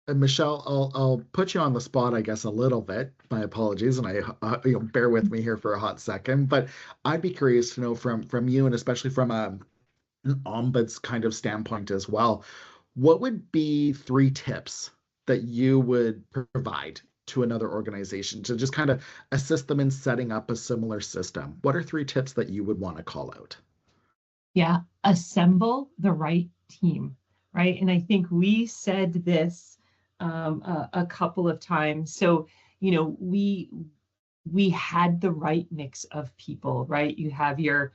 Michelle, I'll put you on the spot, I guess, a little bit. My apologies, and bear with me here for a hot second. But I'd be curious to know from you, and especially from an ombuds kind of standpoint as well, what would be three tips that you would provide to another organization to just kind of assist them in setting up a similar system? What are three tips that you would want to call out? Yeah, assemble the right team, right? And I think we said this a couple of times. So, we had the right mix of people, right? You have your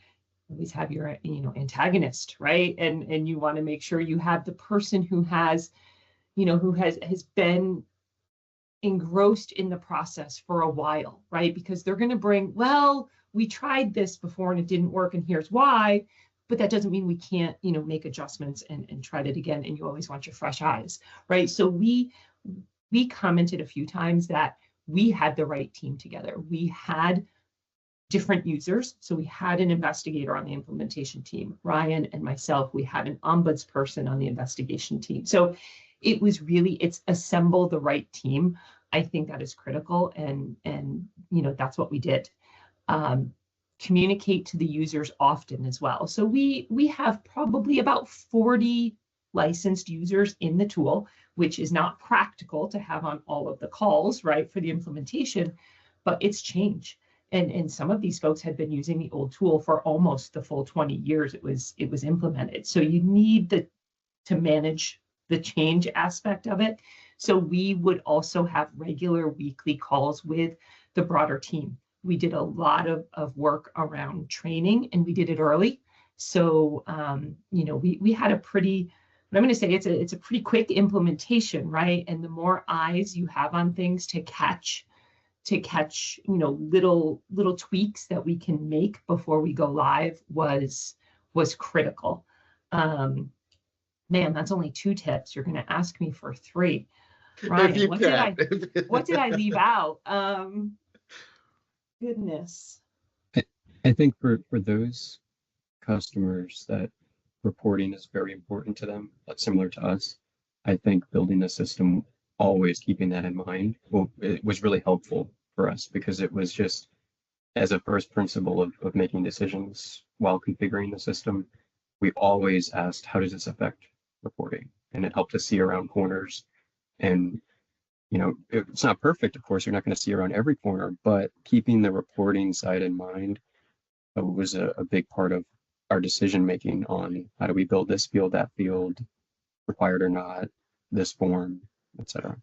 always have your antagonist, right? And you want to make sure you have the person who has who has been engrossed in the process for a while, right? Because they're going to bring, well, we tried this before and it didn't work, and here's why. But that doesn't mean we can't, make adjustments and try it again. And you always want your fresh eyes, right? So we commented a few times that we had the right team together. We had different users. So we had an investigator on the implementation team, Ryan and myself. We had an ombuds person on the investigation team. So it's assemble the right team. I think that is critical. And that's what we did. Um, Communicate to the users often as well. So we have probably about 40 licensed users in the tool, which is not practical to have on all of the calls, right, for the implementation, but it's change. And some of these folks had been using the old tool for almost the full 20 years it was implemented. So you need to manage the change aspect of it. So we would also have regular weekly calls with the broader team. We did a lot of work around training, and we did it early. So we had a pretty, what I'm going to say, it's a pretty quick implementation, right? And the more eyes you have on things to catch little tweaks that we can make before we go live was critical. Man, that's only two tips. You're going to ask me for three. If Ryan, you what did can. I leave out? Goodness. I, I think for those customers that reporting is very important to them, that's similar to us. I think building a system, always keeping that in mind, well, it was really helpful for us because it was just as a first principle of making decisions while configuring the system, we always asked, how does this affect reporting? And it helped us see around corners. And, it's not perfect, of course, you're not going to see around every corner, but keeping the reporting side in mind was a big part of our decision making on how do we build this field, that field, required or not, this form, etc.